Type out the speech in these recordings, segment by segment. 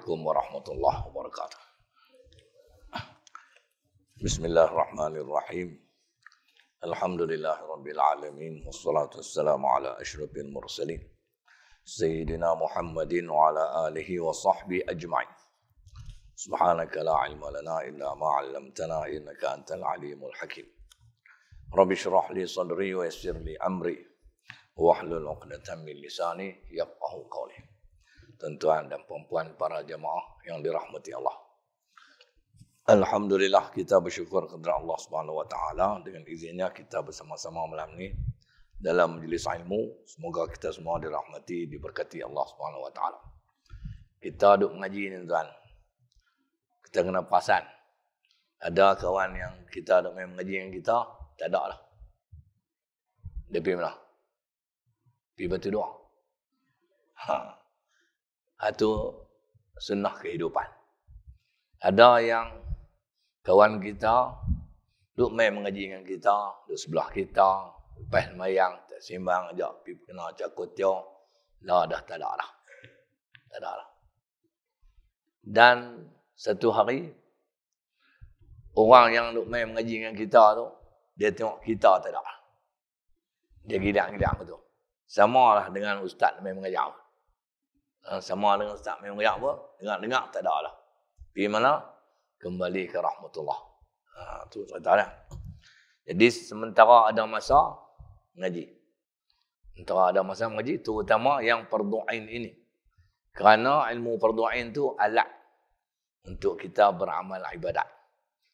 Assalamualaikum warahmatullahi wabarakatuh. Bismillahirrahmanirrahim. Alhamdulillahirabbil alamin wassalatu wassalamu ala asyrafil mursalin sayyidina Muhammadin wa ala alihi wa sahbihi ajma'in. Subhanaka la ilma lana illa ma 'allamtana innaka antal alimul hakim. Rabbi shrah li sadri wa yassir li amri wahlul 'uqdatam min lisani yafqahu qawli. Tuan-tuan dan puan-puan para jemaah yang dirahmati Allah. Alhamdulillah, kita bersyukur kepada Allah Subhanahu wa taala dengan izinnya kita bersama-sama malam ini dalam majlis ilmu. Semoga kita semua dirahmati, diberkati Allah Subhanahu wa taala. Kita duk mengaji ni tuan. Kita kena perasan. Ada kawan yang kita duk main mengaji dengan kita, tak ada lah. Dia pergi mana? Pergi batu doa. Itu sunnah kehidupan. Ada yang kawan kita duk main mengaji dengan kita, duk sebelah kita, lepas semayang tak simbang ajak pergi kena cakotio, dah tak ada lah. Tak ada lah. Dan satu hari orang yang duk main mengaji dengan kita tu, dia tengok kita tak ada lah. Dia gidak-gidak betul. Sama lah dengan ustaz main mengajar. Sama dengan ustaz main mengajar apa? Dengar-dengar tak ada lah. Pergi mana? Kembali ke rahmatullah. Tu cerita dia. Jadi sementara ada masa mengaji. Sementara ada masa mengaji, terutama yang fardu ain ini. Kerana ilmu fardu ain tu alat untuk kita beramal ibadat.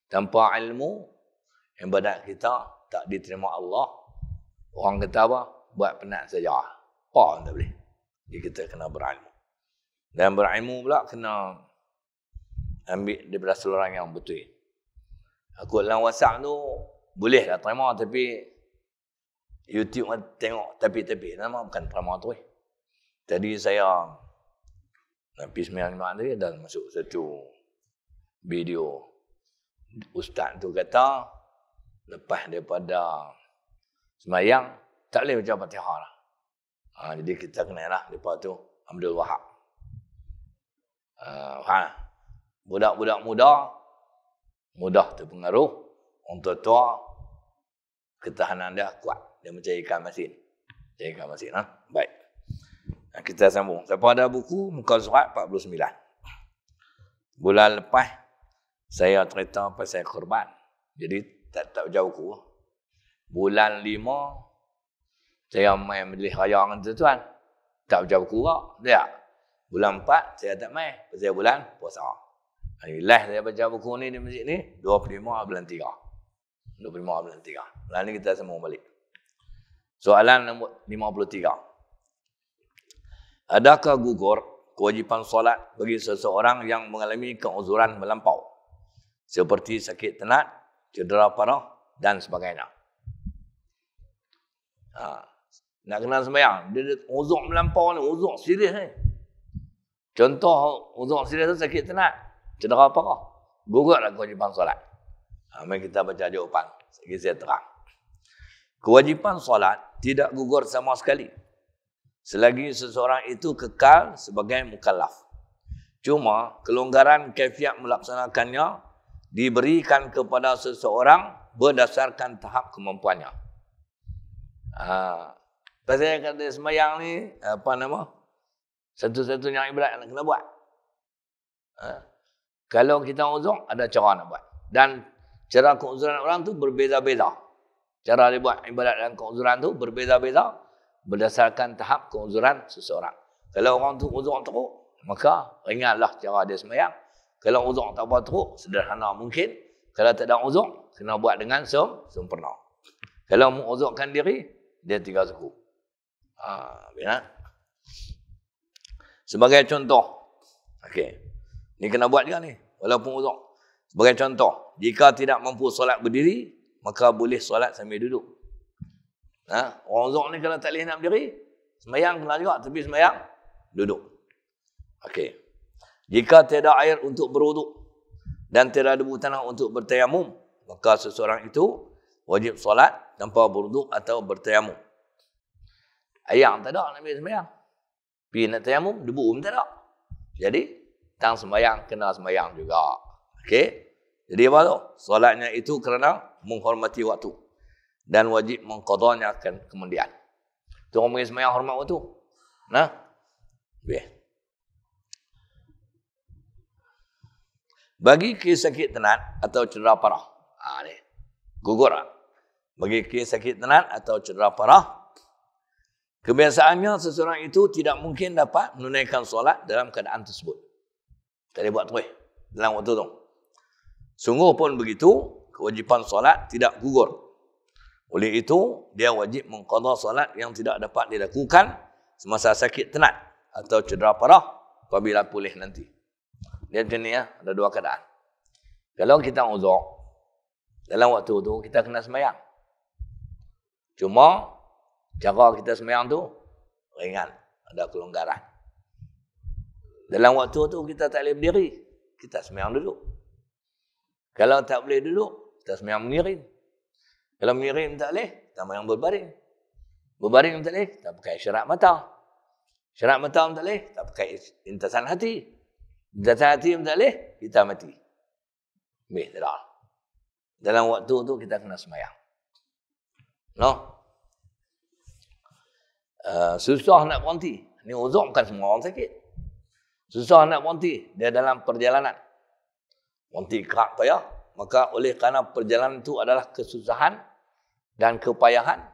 Tanpa ilmu, ibadat kita tak diterima Allah. Orang kata apa? Buat penat saja. Apa tak boleh. Jadi kita kena berilmu. Dan berilmu pula kena ambil daripada seorang yang betul. Aku dalam WhatsApp tu boleh lah terima, tapi YouTube tengok tapi-tapi. Nama bukan terima tu. Tadi saya pergi sembahyang Jumaat tadi dan masuk satu video. Ustaz tu kata lepas daripada sembahyang tak boleh baca Fatihah lah. Jadi kita kena lah lepas tu Abdul Wahab. Budak-budak mudah terpengaruh. Orang tua ketahanan dia kuat. Dia macam ikan masin. Baik. Kita sambung. Siapa ada buku muka surat 49. Bulan lepas saya cerita pasal korban. Jadi tak baca buku. Bulan 5 saya main majlis raya dengan tuan. Tak baca buku tak? Dia. Bulan 4 saya tak main. Pasal bulan puasa. Last saya baca buku ni di masjid ni 25 bulan 3. 25 bulan 3. Bulan ni kita sambung balik. Soalan nombor 53. Adakah gugur kewajipan solat bagi seseorang yang mengalami keuzuran melampau? Seperti sakit tenat, cedera parah dan sebagainya. Nak kena sembahyang. Dia uzur melampau ni, uzur serius ni. Contoh uzur serius tu sakit tenat, cedera parah. Gugurlah kewajipan solat. Mari kita baca jawapan. Lagi saya terang. Kewajipan solat tidak gugur sama sekali selagi seseorang itu kekal sebagai mukallaf. Cuma kelonggaran kaifiat melaksanakannya diberikan kepada seseorang berdasarkan tahap kemampuannya. Pasal kata sembahyang ni, satu-satunya ibadat yang kena buat. Kalau kita uzur, ada cara nak buat. Dan cara keuzuran orang tu berbeza-beza. Cara dia buat ibadat dan keuzuran tu berbeza-beza berdasarkan tahap keuzuran seseorang. Kalau orang tu uzur teruk, maka ringanlah cara dia sembahyang. Kalau uzur tak apa teruk, sederhana mungkin. Kalau tak ada uzur, kena buat dengan sempurna. Kalau menguzurkan diri, dia 3 suku. Benar? Sebagai contoh. Okey. Ni kena buat juga ni. Walaupun uzur. Sebagai contoh. Jika tidak mampu solat berdiri, maka boleh solat sambil duduk. Orang uzur ni kalau tak boleh nak berdiri, sembahyang kena juga. Tapi sembahyang, duduk. Okey. Jika tiada air untuk berwuduk dan tiada debu tanah untuk bertayamum, maka seseorang itu wajib solat tanpa berwuduk atau bertayamum. Air tak ada nak ambil sembahyang. Pergi nak tayamum, debu pun tak ada. Jadi, tang sembahyang kena sembahyang juga. Okey. Jadi apa tu? Solatnya itu kerana menghormati waktu dan wajib mengqadanya kemudian. Tu orang panggil sembahyang hormat waktu. Nah. Okey. Bagi kes sakit tenat atau cedera parah. Ni. Gugur. Bagi kes sakit tenat atau cedera parah, kebiasaannya seseorang itu tidak mungkin dapat menunaikan solat dalam keadaan tersebut. Tak boleh buat terus dalam waktu tu. Sungguh pun begitu, kewajipan solat tidak gugur. Oleh itu, dia wajib mengqada solat yang tidak dapat dilakukan semasa sakit tenat atau cedera parah apabila pulih nanti. Dia macam ni ya, ada dua keadaan. Kalau kita uzur, dalam waktu tu kita kena sembahyang. Cuma cara kita sembahyang tu ringan, ada kelonggaran. Dalam waktu tu kita tak boleh berdiri, kita sembahyang duduk. Kalau tak boleh duduk, kita sembahyang mengiring. Kalau mengiring tak boleh, kita sembahyang berbaring. Berbaring tak boleh, kita pakai syarat mata. Syarat mata tak boleh, kita pakai intasan hati. Intasan hati tak boleh, kita mati. Baik, tak. Dalam waktu tu kita kena sembahyang. No? Susah nak berhenti. Ini uzur bukan semua orang sakit. Susah nak berhenti. Dia dalam perjalanan. Berhenti kerak payah. Maka oleh kerana perjalanan itu adalah kesusahan dan kepayahan,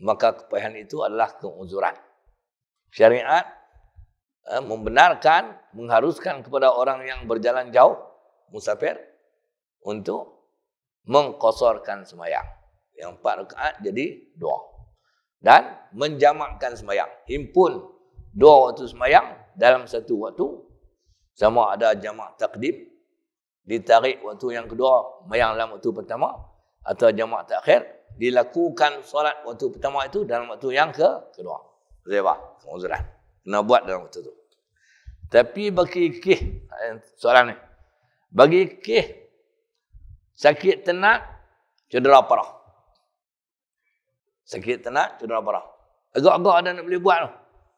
maka kepayahan itu adalah keuzuran. Syariat membenarkan, mengharuskan kepada orang yang berjalan jauh, musafir, untuk mengqasarkan sembahyang. Yang 4 rakaat jadi 2. Dan menjamakkan sembahyang. Himpun 2 waktu sembahyang dalam satu waktu. Sama ada jamak takdim, ditarik waktu yang kedua, sembahyang dalam waktu pertama, atau jamak takhir, dilakukan solat waktu pertama itu dalam waktu yang kedua. Sebab keuzuran. Kena buat dalam waktu itu. Tapi bagi soalan ni. Bagi sakit tenat, cedera parah. Sakit tenat, cedera parah. Agak-agak ada nak boleh buat tu.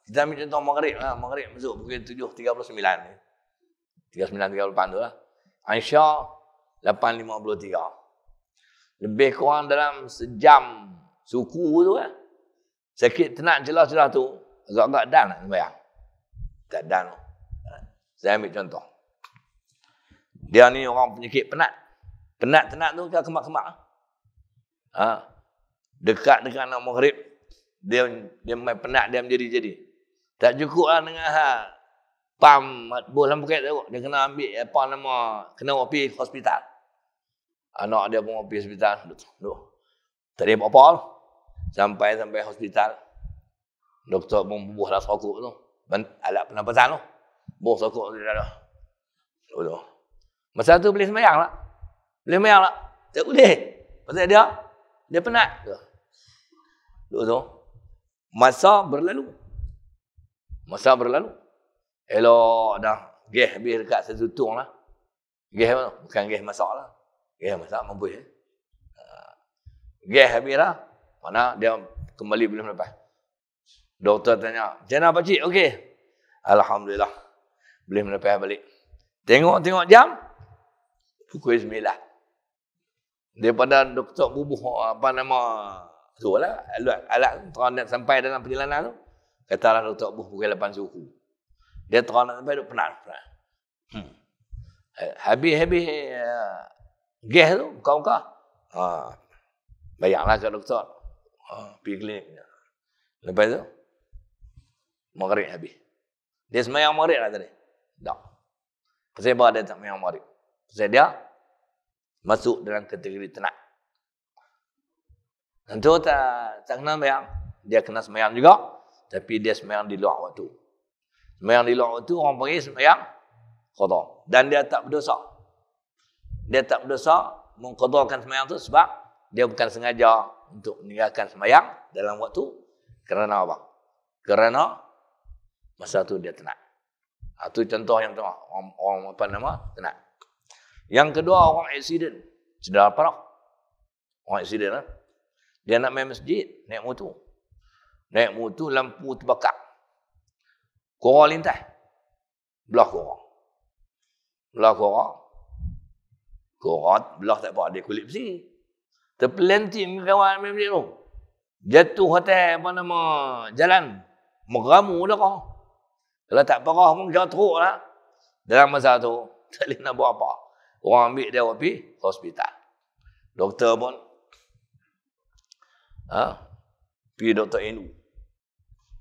Kita ambil contoh Maghrib. Maghrib masuk pukul 7.39. 39.38 tu lah. Aisyah 8.53. Lebih kurang dalam sejam suku tu kan. Sakit tenat celah-celah tu, agak-agak dan nak sembahyang. Tak dan. Saya ambil contoh. Dia ni orang penyakit penat. Penat-tenat tu dia kemak-kemak. Dekat-dekat nak maghrib, dia main penat, dia menjadi-jadi. Tak cukup lah dengan pam bos lampu kat tu. Dia kena ambil kena pergi hospital. Anak dia pun pergi hospital. Duk. Tak ada apa-apa. Sampai hospital. Doktor pun bubuh dah sokok tu. Alat pernafasan tu. Bubuh sokok tu dah. Duk. Masa tu boleh sembahyang lah. Boleh sembahyang lah. Tak boleh. Pasal dia penat. Duk tu. Masa berlalu. Elok dah. Gas habis dekat sesutung lah. Gas apa tu? Bukan gas masak lah. Gas masak mampu. Gas habis lah. Mana dia kembali belum lepas. Doktor tanya, macam mana pakcik? Okey. Alhamdulillah. Boleh melepas balik. Tengok jam. Pukul 9. Daripada doktor bubuh tu lah. Alat terang nak sampai dalam perjalanan tu. Katalah doktor bubuh pukul 8 suku. Dia terang nak sampai, dia penat. Habis gas tu, buka-buka. Bayarlah ke doktor. Pergi klinik. Lepas tu, maghrib habis. Dia sembahyang maghrib lah tadi. Tak. Pasal apa dia tak sembahyang maghrib? Pasal dia masuk dalam kategori tenat. Tentu tak kena sembahyang. Dia kena sembahyang juga. Tapi dia sembahyang di luar waktu. Sembahyang di luar waktu, orang panggil sembahyang qada. Dan dia tak berdosa. Dia tak berdosa mengqadakan sembahyang tu sebab dia bukan sengaja untuk meninggalkan sembahyang dalam waktu. Kerana apa? Kerana masa tu dia tenat. Itu contoh yang pertama. Orang tenat. Yang kedua, orang aksiden. Cedera parah. Orang aksiden lah. Dia nak main masjid, naik motor. Naik motor, lampu terbakar. Korang lintas. Belah korang. Belah korok. Korot, belah tak apa, dia kulit besi. Terpelanting kawan main beli tu. Jatuh hotel apa nama jalan. Meramu dah kau. Kalau tak parah pun jangan teruk lah. Dalam masa tu, tak boleh nak buat apa. Orang ambil dia pergi hospital. Doktor pun pergi doktor Inu.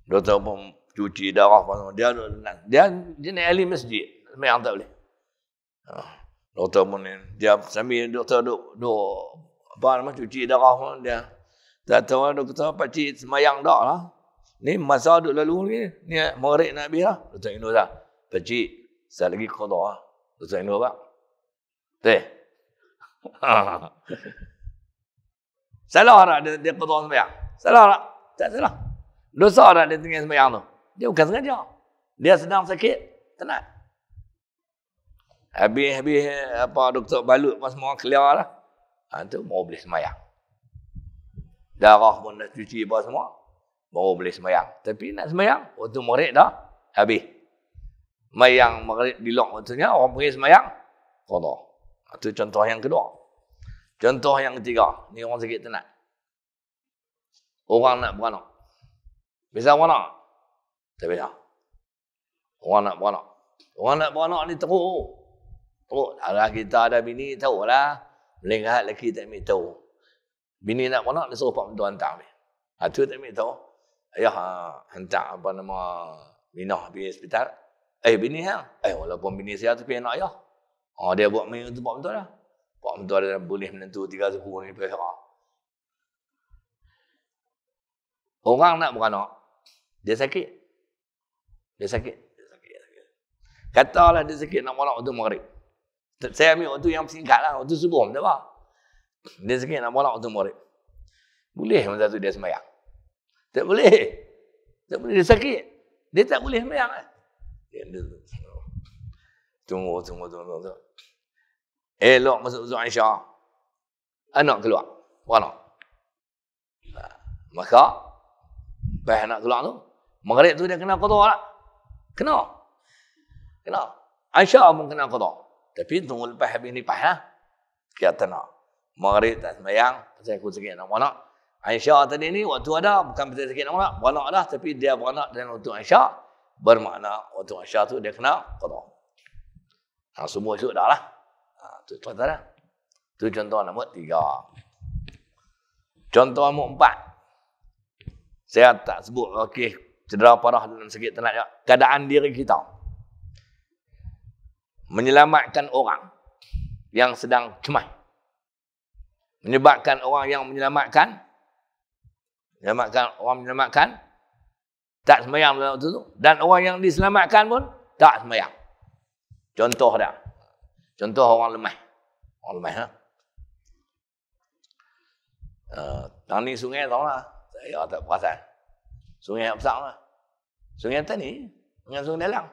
Doktor pun cuci darah apa dia naik ahli masjid. Memang tak boleh. Doktor pun dia sambil doktor duk apa nama cuci darah pun dia tak tahu doktor pakcik semayang dak lah. Ni masa duk lalu ni maghrib nak habis lah. Doktor Inu dah. Pakcik, saya lagi qada lah. Doktor Inu pak. Teh. Salah tak dia qada semayang? Salah tak? Tak salah. Dosa tak dia tinggal semayang tu? Dia bukan sengaja. Dia sedang sakit, tenat. Habis apa doktor balut pas semua clear lah. Tu mau boleh semayang. Darah pun dah cuci apa semua. Baru boleh semayang. Tapi nak semayang, waktu maghrib dah habis. Semayang maghrib dilok waktunya, orang pergi semayang, qada. Itu contoh yang kedua. Contoh yang ketiga, ni orang sakit tenat. Orang nak beranak. Bisa beranak? Tak bisa. Orang nak beranak. Orang nak beranak ni teruk. Teruk. Kalau kita ada bini, tahulah. Melengah lelaki tak ambil tahu. Bini nak beranak, dia suruh pak mentua hantar ni. Tu tak ambil tahu. Ayah hantar apa nama Minah pergi hospital. Bini hang. Walaupun bini saya tu pergi anak ayah. Dia buat main untuk pak mentua dah. Pak mentua dia boleh menentu 3 suku ni pergi. Orang nak beranak, dia sakit. Dia sakit. Katalah dia sakit nak beranak waktu maghrib. Saya ambil waktu yang singkat lah. Waktu subuh, tak apa. Dia sakit nak beranak waktu maghrib. Boleh masa tu dia semayang? Tak boleh. Tak boleh, dia sakit. Dia tak boleh semayang. Dia tunggu. Elok masuk Zuhur Aisyah. Anak keluar. Beranak. Maka pas anak keluar tu, maghrib tu dia kena qada tak? Kena. Aisyah pun kena qada. Tapi tunggu lepas habis nipah lah. Kata nak. Maghrib tak semayang, pasal aku sakit nak beranak. Aisyah tadi ni waktu ada, bukan pasal sakit nak beranak. Beranak dah, tapi dia beranak dalam waktu Aisyah. Bermakna waktu Aisyah tu dia kena qada. Semua esok dah lah. Tu contoh dah. Tu contoh nombor 3. Contoh nombor 4. Saya tak sebut cedera parah dalam sakit tenat. Keadaan diri kita. Menyelamatkan orang yang sedang cemas. Menyebabkan orang yang menyelamatkan tak semayang dalam waktu tu. Dan orang yang diselamatkan pun tak semayang. Contoh dah. Contoh orang lemah. Orang lemah. Tang ni sungai tahu lah. Saya tak perasan. Sungai yang besar lah. Sungai atas ni dengan sungai dalam.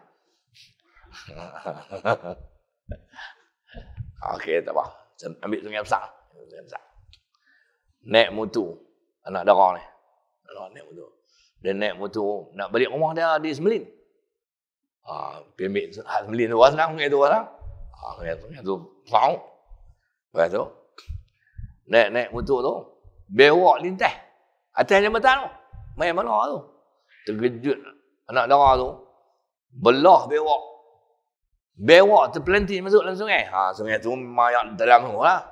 Okey, tak apa. Ambil sungai besar. Naik motor. Anak dara ni. Naik motor. Dia naik motor. Nak balik rumah dia di Semelin. Pergi ambil Semelin tu. Senang sungai tu. Sungai tu. Faham. Lepas tu. Naik motor tu. Bewak lintas. Atas jambatan tu. Main mana tu. Terkejut anak dara tu. Belah bewak. Bewak terpelanting masuk dalam sungai. Sungai tu memang dalam tu lah.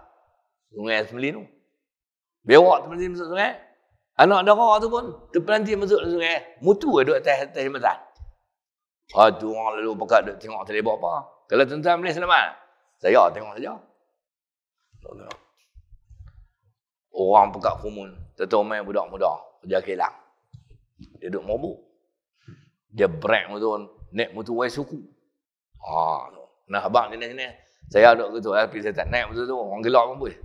Sungai Semelin tu. Bewak terpelanting masuk sungai. Anak dara tu pun terpelanting masuk dalam sungai. Mutu duduk atas jambatan. Tu orang lalu pakat duduk tengok tadi buat apa. Kalau tuan-tuan boleh selamat. Saya tengok saja. Orang pakat kumun. Tentu main budak muda. Kerja kilang. Dia duduk mabuk. Dia break motor. Naik motor wai suku. Nah abang sini. Saya duduk gitu. Tapi saya tak naik motor tu. Orang gelap pun boleh.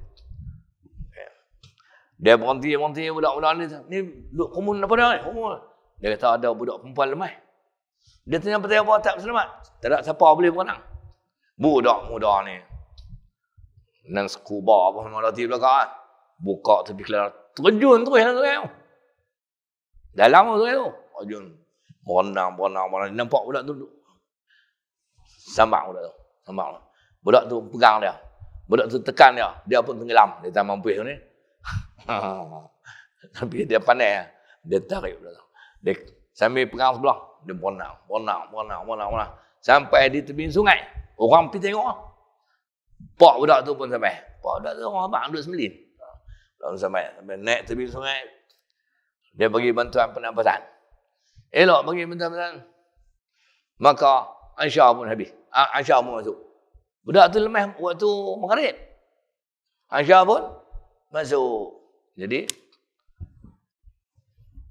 Dia berhenti budak-budak ni. Ni duduk kumun apa dah ni? Kumun. Dia kata ada budak perempuan lemah. Dia tanya pasal apa tak selamat. Tak ada siapa boleh berenang. Budak muda ni. Dan scuba apa semua latih belakang. Buka tepi kelar. Terjun terus dalam sungai tu. Dalam sungai tu. Terjun. Berenang. Nampak budak tu duduk. Sambang budak tu. Budak tu pegang dia. Budak tu tekan dia. Dia pun tenggelam. Dia tak mampu ni. Tapi dia pandai. Dia tarik budak tu. Dia sambil pegang sebelah. Dia berenang. Sampai di tepi sungai. Orang pergi tengok. Pak budak tu pun sampai. Pak budak tu orang abang duduk semelin. Sampai naik tepi sungai. Dia bagi bantuan pernafasan. Elok bagi bantuan. Maka Aisyah pun habis. Aisyah pun masuk. Budak tu lemah waktu maghrib. Aisyah pun masuk. Jadi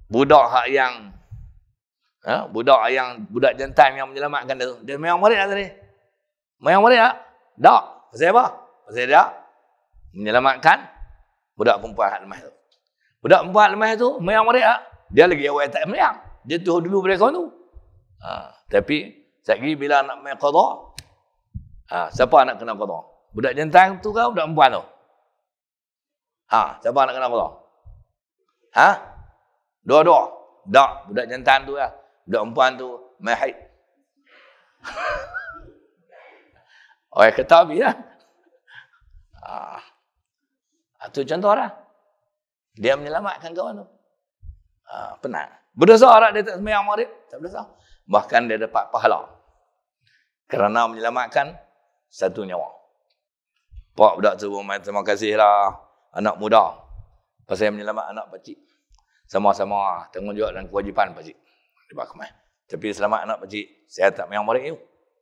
budak jantan yang menyelamatkan dia tu. Dia mayang maghrib tak tadi? Mayang maghrib tak? Tak. Pasal apa? Pasal dia menyelamatkan budak perempuan hak lemah tu. Budak perempuan lemah tu mayang maghrib tak? Dia lagi awal tak melayang. Dia tuh dulu pada kawan tu. Tapi sekali bila nak main qada, siapa nak kena qada? Budak jantan tu ke budak perempuan tu? Siapa nak kena qada? Dua-dua. Tak, budak jantan tu lah. Budak perempuan tu main haid. Orang kata habis lah. Itu contoh lah. Dia menyelamatkan kawan tu. Penat. Berdosa orang dia tak sembahyang maghrib? Tak berdosa. Bahkan dia dapat pahala. Kerana menyelamatkan satu nyawa. Pak budak tu pun terima kasihlah anak muda. Pasal menyelamat anak pakcik. Sama-sama tanggungjawab dan kewajipan pakcik. Tapi selamat anak pakcik. Saya tak sembahyang maghrib.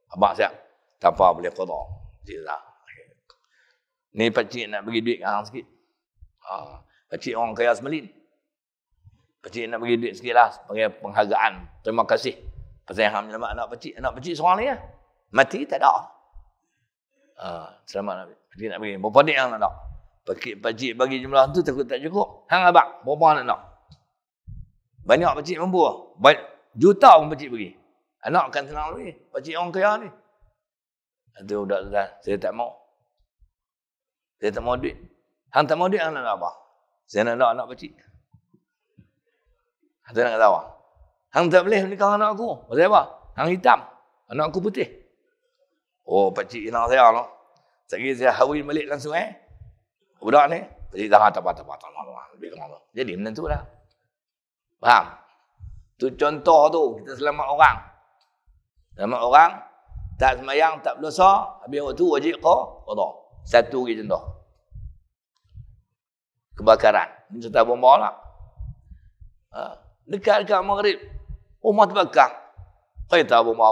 Abang siap. Tak apa boleh qada. Ni pakcik nak bagi duit hang sikit. Pakcik orang kaya semelin. Pakcik nak bagi duit sikit lah sebagai penghargaan. Terima kasih. Pasal yang menyelamat anak pakcik. Anak pakcik seorang ni lah. Mati tak ada. Selamat anak pakcik nak bagi. Berapa duit yang nak nak? Pakcik bagi jumlah tu takut tak cukup. Hang abang, berapa nak nak? Banyak pakcik mampu. Juta pun pakcik bagi. Anak akan senang lagi. Pakcik orang kaya ni. Itu budak tu dah. Saya tak mau. Saya tak mau duit. Hang tak mau duit, hang nak apa? Saya nak anak pakcik. Saya nak kata apa? Hang tak boleh menikah anak aku. Pasal apa? Hang hitam. Anak aku putih. Oh, pakcik kenal saya lah. Sekali saya hawin balik langsung budak ni. Pakcik dah tak apa. Lebih kenal. Jadi macam tu lah. Faham? Tu contoh tu. Kita selamat orang. Selamat orang. Tak semayang, tak berdosa. Habis waktu wajib qada. Satu lagi contoh. Kebakaran. Ini serta bomba lah. Dekat maghrib. Rumah terbakar. Kereta bomba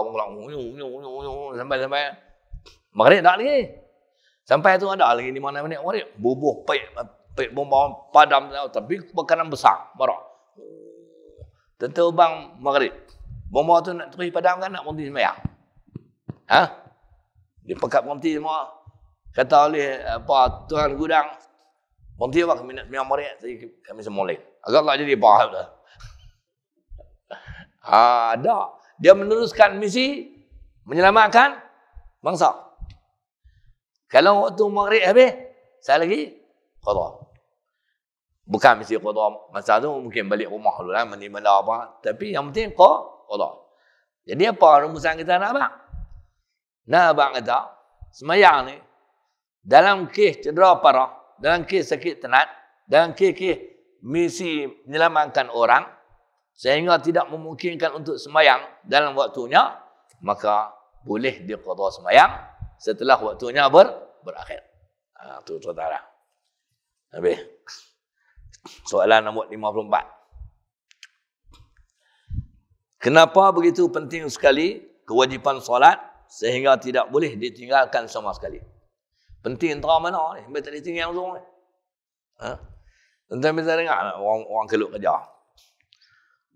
sampai maghrib tak lagi. Sampai tu ada lagi 5 minit maghrib. Bubuh paik bomba padam. Tapi kebakaran besar. Barak. Tentu bang maghrib. Bomba tu nak terus padam kan nak berhenti semayang. Dia pekat berhenti semua. Kata oleh tuan gudang. Berhenti apa kami nak semayang maghrib. Kami semua lain. Agaklah jadi pahal dah. Ada. Dia meneruskan misi menyelamatkan bangsa. Kalau waktu maghrib habis, saya lagi qada. Bukan mesti qada. Masa tu mungkin balik rumah dulu lah, mandi manda apa. Tapi yang penting qada. Jadi apa rumusan kita nak abang? Nak abang kata, semayang ni, dalam kes cedera parah, dalam kes sakit tenat, dalam kes misi menyelamatkan orang, sehingga tidak memungkinkan untuk semayang dalam waktunya, maka boleh diqada semayang setelah waktunya berakhir. Itu saudara. Habis. Soalan nombor 54. Kenapa begitu penting sekali kewajipan solat sehingga tidak boleh ditinggalkan sama sekali? Penting entera mana ni? Sampai tak ditinggal langsung ni. Tentang bisa dengar orang keluar kerja.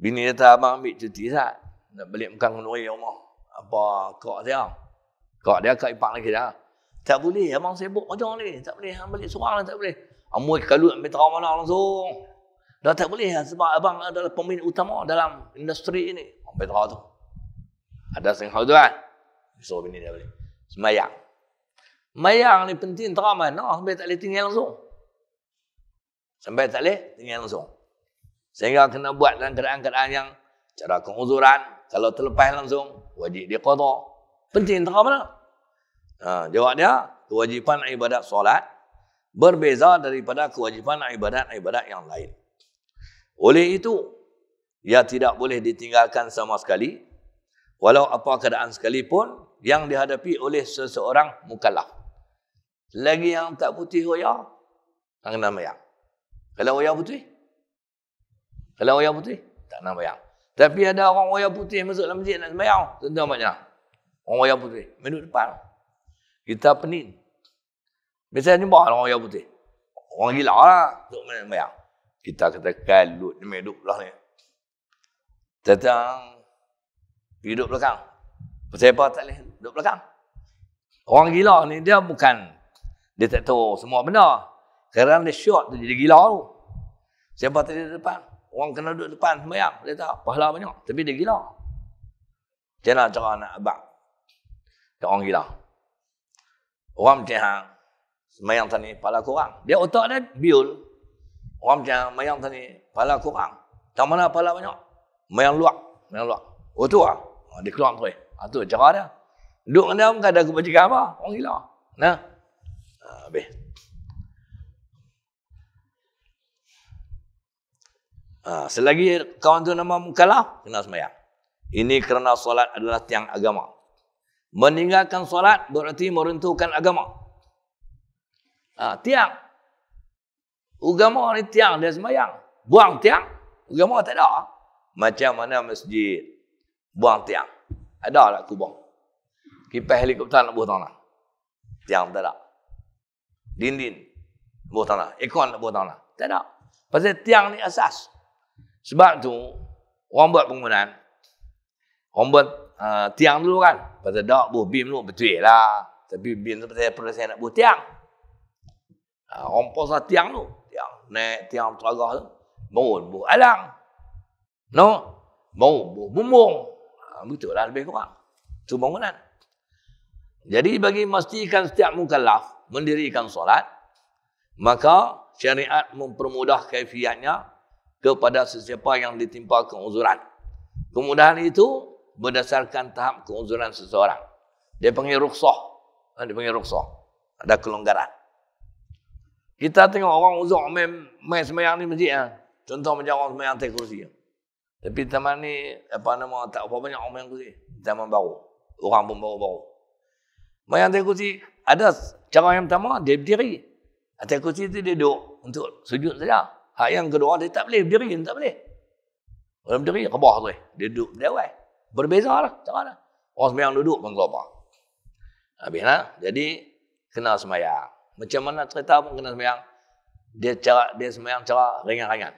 Bini kata abang ambil cuti sat. Nak balik makan kenduri rumah. Apa kak dia? Kak dia kak ipang lagi dah. Tak boleh abang sibuk macam ni. Tak boleh abang balik seorang tak boleh. Amoi kalut ambil terang mana langsung. Dah tak boleh sebab abang adalah pemain utama dalam industri ini. Ambil terang tu. Ada senghau tu kan. Suruh bini dia balik. Semayang. Semayang ni penting terang mana sampai tak boleh tinggal langsung. Sampai tak boleh tinggal langsung. Sehingga kena buat dalam keadaan-keadaan yang cara keuzuran. Kalau terlepas langsung, wajib dia qada. Penting terang mana. Jawab dia, kewajipan ibadat solat berbeza daripada kewajipan ibadat-ibadat yang lain. Oleh itu, ia tidak boleh ditinggalkan sama sekali, walau apa keadaan sekalipun yang dihadapi oleh seseorang mukallaf. Lagi yang tak putih hoya, tak kena bayang. Kalau hoya putih, tak kena bayang. Tapi ada orang hoya putih masuk dalam masjid nak sembahyang, tentu macam orang hoya putih, duduk depan. Kita pening. Biasanya jumpa orang hoya putih. Orang gila lah, duduk mana sembahyang. Kita kata kalut, dia duduk belah ni. Datang, pergi duduk belakang. Pasal apa tak boleh duduk belakang? Orang gila ni dia bukan, dia tak tahu semua benda. Kerana dia short tu jadi gila tu. Siapa tak ada depan? Orang kena duduk depan sembahyang. Dia tak, pahala banyak. Tapi dia gila. Macam mana cara nak abang? Dia orang gila. Orang macam hang, sembahyang tani, pahala kurang. Dia otak dia biul. Orang macam sembahyang tani, pahala kurang. Tak mana pahala banyak? Sembahyang luak. Oh tu lah. Dia keluar tu. Itu cara dia. Duduk dengan dia bukan ada kebajikan apa. Orang gila. Nah. Habis. Selagi kawan tu nama mukallaf, kena sembahyang. Ini kerana solat adalah tiang agama. Meninggalkan solat berarti meruntuhkan agama. Tiang. Agama ni tiang, dia sembahyang. Buang tiang, agama tak ada. Macam mana masjid buang tiang? Ada tak kubang? Kipas helikopter nak buang tanah. Tiang tak ada. Dinding buang tanah. Ekon nak buang tanah. Tak ada. Pasal tiang ni asas. Sebab tu orang buat bangunan, orang buat tiang dulu kan. Pasal dak buah bim dulu betul lah. Tapi bim tu pasal saya nak buat tiang. Orang pasal tiang tu, tiang naik tiang teragah tu, baru buah alang. No, baru buah bumbung. Betul lah lebih kurang. Itu bangunan. Jadi bagi memastikan setiap mukallaf mendirikan solat, maka syariat mempermudah kaifiatnya kepada sesiapa yang ditimpa keuzuran. Kemudahan itu berdasarkan tahap keuzuran seseorang. Dia panggil rukhsah. Ada kelonggaran. Kita tengok orang uzur main sembahyang ni masjid. Contoh macam orang sembahyang atas kursi. Tapi taman ni, tak apa banyak orang main kursi. Zaman baru. Orang pun baru-baru. Main atas kursi, ada cara yang pertama, dia berdiri. Atas kursi tu dia duduk untuk sujud saja. Hak yang kedua, dia tak boleh berdiri, tak boleh. Orang berdiri, rebah tu. Dia duduk di awal. Berbeza lah cara dia. Orang sembahyang duduk pun kelapa. Habislah. Jadi, kena sembahyang. Macam mana cerita pun kena sembahyang. Dia sembahyang cara ringan-ringan.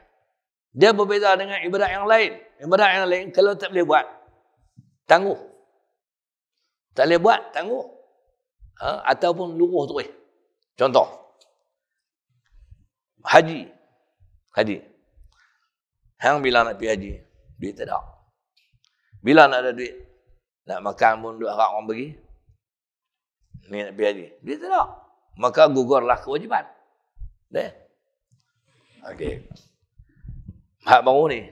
Dia berbeza dengan ibadat yang lain. Ibadat yang lain, kalau tak boleh buat, tangguh. Tak boleh buat, tangguh. Ataupun luruh tu. Contoh. Haji. Hang bila nak pergi haji, duit tak ada. Bila nak ada duit, nak makan pun duit harap orang bagi. Ni nak pergi haji, duit tak ada. Maka gugurlah kewajiban. Dah. Okey. Hak baru ni.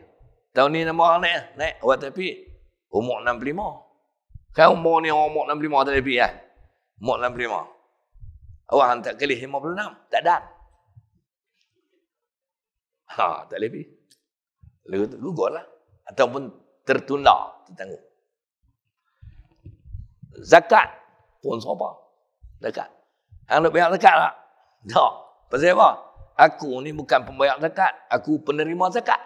Tahun ni nama orang naik. Awak tak pergi. Umur 65. Kan umur ni orang umur 65 tak boleh pergi kan? Umur 65. Awak hantar kelih 56. Tak ada. Tak boleh pergi. Gugur lah. Ataupun tertunda. Tertangguh. Zakat pun sama. Zakat. Hang nak bayar zakat tak? Tak. Pasal apa? Aku ni bukan pembayar zakat. Aku penerima zakat.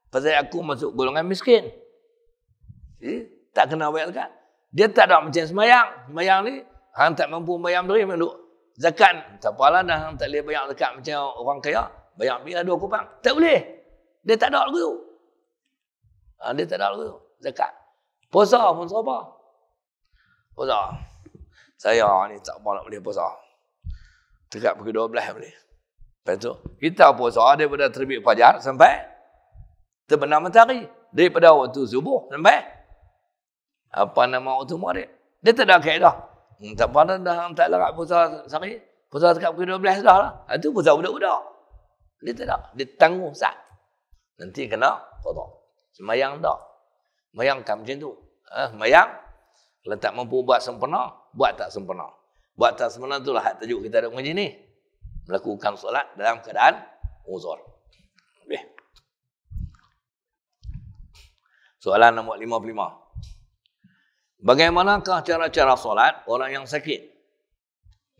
Pasal aku masuk golongan miskin. Tak kena bayar zakat. Dia tak ada macam sembahyang. Sembahyang ni, hang tak mampu bayar beri, duduk zakat. Tak apalah dah, hang tak boleh bayar zakat macam orang kaya. Bayar bila 2 kupang. Tak boleh. Dia tak ada lagu tu. Dia tak ada lagu tu. Zakat. Puasa pun sama. Puasa. Saya ni tak apa nak boleh puasa. Dekat pukul 12 boleh. Lepas tu, kita puasa daripada terbit fajar sampai terbenam matahari. Daripada waktu subuh sampai waktu maghrib. Dia tak ada kaedah. Tak apa dah, tak larat puasa sehari. Puasa dekat pukul 12 dah lah. Itu puasa budak-budak. Dia tak ada. Dia tangguh sat. Nanti kena qada. Semayang tak. Semayang kan macam tu. Semayang, kalau tak mampu buat sempurna, buat tak sempurna. Buat atas mana itulah hak tajuk kita ada mengaji ni. Melakukan solat dalam keadaan uzur. Okay. Soalan nombor 55. Bagaimanakah cara-cara solat orang yang sakit?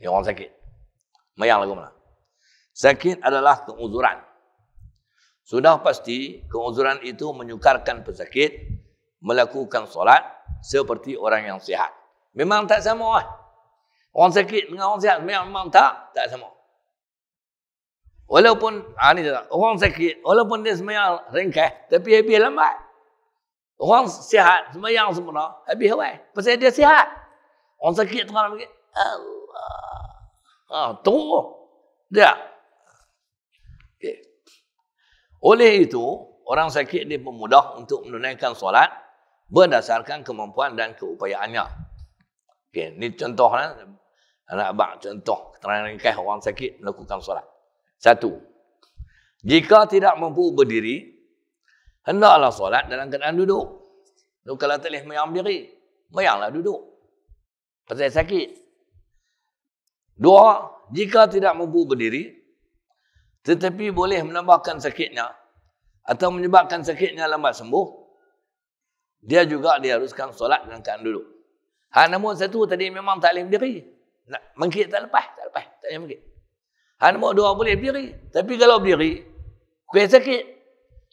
Yang orang sakit. Mayang lagu mana? Sakit adalah keuzuran. Sudah pasti keuzuran itu menyukarkan pesakit melakukan solat seperti orang yang sihat. Memang tak sama lah. Orang sakit dengan orang sihat memang tak sama. Walaupun orang sakit, walaupun dia sembahyang ringkas, tapi habis lambat. Orang sihat sembahyang sempurna, habis awal. Pasal dia sihat. Orang sakit tengah lagi. Allah. Tunggu. Dia. Okay. Oleh itu, orang sakit dia pemudah untuk menunaikan solat berdasarkan kemampuan dan keupayaannya. Okay. Ini contohnya. Anak abang contoh keterangan ringkas orang sakit melakukan solat. 1. Jika tidak mampu berdiri, hendaklah solat dalam keadaan duduk. Kalau tak boleh mayang berdiri, mayanglah duduk. Pasal sakit. 2. Jika tidak mampu berdiri, tetapi boleh menambahkan sakitnya atau menyebabkan sakitnya lambat sembuh, dia juga diharuskan solat dalam keadaan duduk. Namun satu tadi memang tak boleh berdiri. Nak mengkit tak lepas, tak boleh mengkit. Nombor 2 boleh berdiri, tapi kalau berdiri, kuih sakit.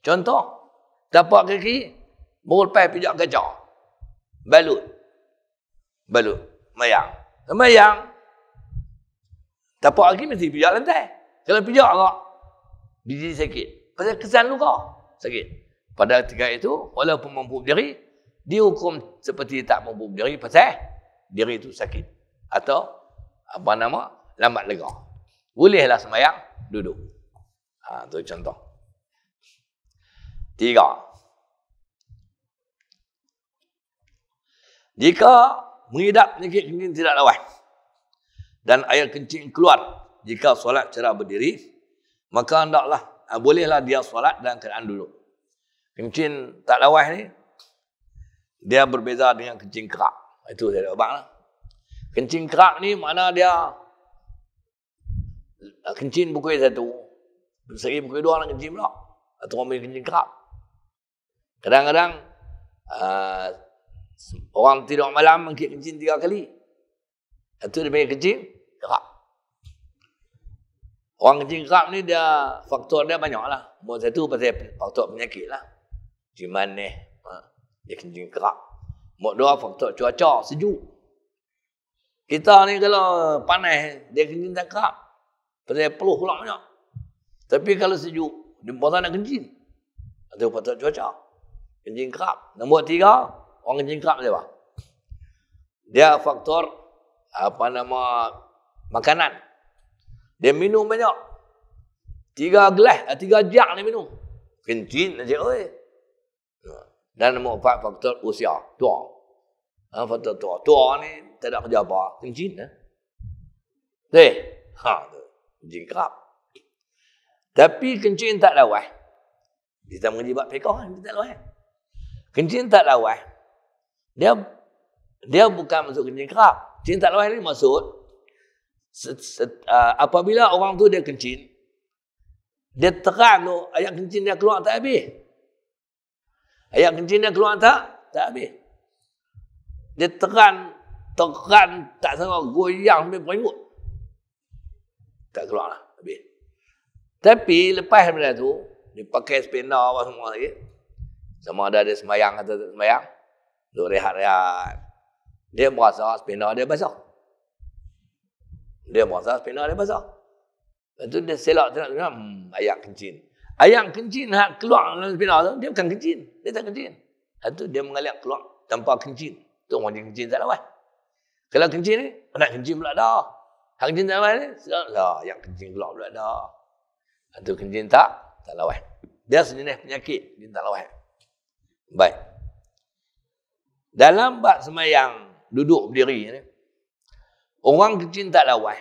Contoh, tapak kaki, berlepas pijak kaca. Balut, mayang. Tapak kaki mesti pijak lantai. Kalau pijak tak, biji sakit. Pasal kesan luka, sakit. Pada ketika itu, walaupun mampu berdiri, dihukum seperti tak mampu berdiri pasal diri itu sakit. Atau lambat lega. Bolehlah sembahyang duduk. Itu contoh. 3. Jika mengidap penyakit kencing tidak lawas dan air kencing keluar jika solat cara berdiri, maka hendaklah bolehlah dia solat dalam keadaan duduk. Kencing tak lawas ni dia berbeza dengan kencing kerak. Itu saya abang lah. Kencing kerak ni makna dia kencing pukul 1. Sehari pukul 2 nak kencing pula. Atau orang boleh kencing kerak. Kadang-kadang orang tidur malam mungkin kencing 3 kali. Itu dia panggil kencing kerak. Orang kencing kerak ni dia faktor dia banyak lah. Nombor 1 pasal faktor penyakit lah. Ciman ni. Dia kencing kerak. Nombor 2 faktor cuaca sejuk. Kita ni kalau panas, dia kencing tak kerak. Pasal peluh pula banyak. Tapi kalau sejuk, dia pun tak nak kencing. Atau faktor cuaca. Kencing kerak. Nombor 3, orang kencing kerak dia apa? Dia faktor, makanan. Dia minum banyak. 3 gelas, 3 jak dia minum. Kencing aja, oi. Dan nombor 4, faktor usia, tua. Faktor tua. Tua ni tak ada kerja apa. Kencing. Kencing kerap. Tapi kencing tak lawas. Kita mengaji bab fiqh kan, tak lawas. Kencing tak lawas. Dia bukan masuk kencing kerap. Kencing tak lawas ni maksud apabila orang tu dia kencing, dia tekan tu ayat kencing dia keluar tak habis. Ayat kencing dia keluar tak habis. Dia tekan tak sangat goyang sampai peringut. Tak keluar lah. Habis. Tapi lepas daripada tu, dia pakai spena apa semua lagi. Sama ada dia sembahyang atau tak sembahyang. Duk rehat-rehat. Dia merasa spena dia basah. Lepas tu dia selak ayat kencing. Ayat kencing nak keluar dalam spena tu, dia bukan kencing. Dia tak kencing. Lepas tu dia mengalir keluar tanpa kencing. Tu orang yang kencing tak lawas. Kalau kencing ni, nak kencing pula dah. Hak kencing tak lawas ni, lah yang kencing keluar pula dah. Itu kencing tak lawas. Dia sejenis penyakit, kencing tak lawas. Baik. Dalam bab sembahyang duduk berdiri ni, orang kencing tak lawas.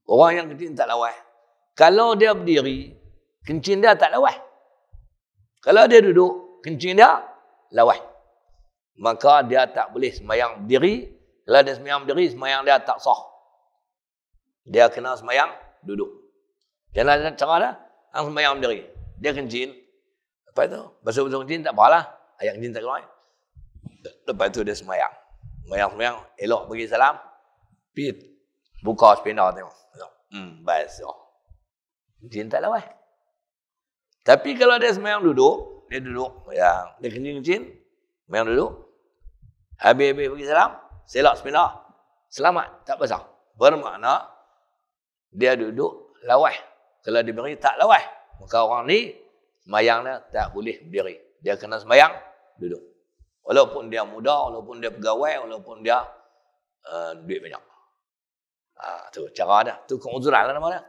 Orang yang kencing tak lawas, kalau dia berdiri, kencing dia tak lawas. Kalau dia duduk, kencing dia lawas. Maka dia tak boleh sembahyang berdiri Kalau dia semayang berdiri, semayang dia tak sah. Dia kena semayang duduk. Jangan cara dia, hang semayang berdiri. Dia kencing. Lepas tu, basuh-basuh kencing tak apalah. Ayat kencing tak keluar. Lepas tu dia semayang. Semayang, elok bagi salam. Pergi buka sepeda tengok. Basuh. Kencing tak lawan. Tapi kalau dia semayang duduk, dia duduk. Dia kencing-kencing, semayang duduk. Habis-habis bagi salam, selak sepeda. Selamat, tak basah. Bermakna, dia duduk lawas. Kalau dia berdiri, tak lawas. Maka orang ni, semayang dia tak boleh berdiri. Dia kena semayang, duduk. Walaupun dia muda, walaupun dia pegawai, walaupun dia duit banyak. Tu cara dia. Tu keuzuran lah nama dia.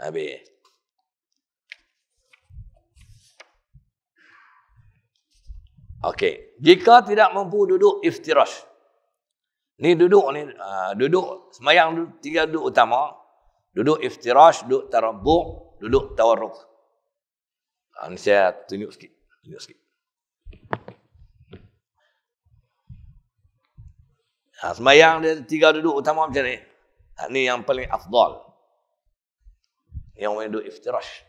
Habis. Okey. Jika tidak mampu duduk iftirash. Ni duduk ni. Duduk. Semayang tiga duduk utama. Duduk iftirash, duduk tarabuk, duduk tawarruk. Ini saya tunjuk sikit. Semayang dia tiga duduk utama macam ni. Ini yang paling afdal. Yang duduk iftirash.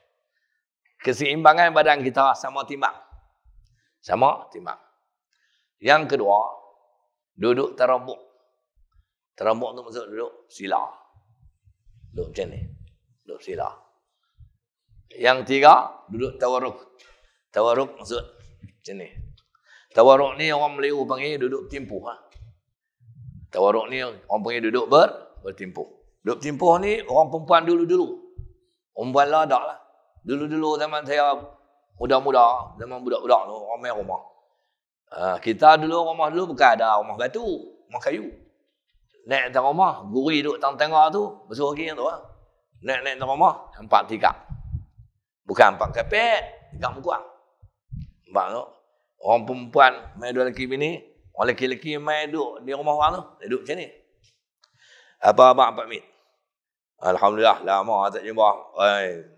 Keseimbangan badan kita sama timbang. Yang kedua, duduk tarabuk. Tarabuk tu maksud duduk sila. Duduk macam ni. Duduk sila. Yang tiga, duduk tawarruk. Tawarruk maksud macam ni. Tawarruk ni orang Melayu panggil duduk timpuh. Tawarruk ni orang panggil duduk bertimpuh. Duduk timpuh ni orang perempuan dulu-dulu. Perempuan lah tak lah. Dulu-dulu zaman saya muda-muda, zaman budak-budak tu, orang main rumah. Kita dulu, rumah dulu bukan ada rumah batu, rumah kayu. Naik atas rumah, guri duduk tengah-tengah tu, basuh kaki yang tu lah. Naik atas rumah, 4 tikar. Bukan 4 kapet, tikar mukuang. Nampak tu? Orang perempuan main dua lelaki bini, orang lelaki-lelaki main duduk di rumah orang tu, dia duduk macam ni. Apa abang 4 minit? Alhamdulillah, lama tak jumpa.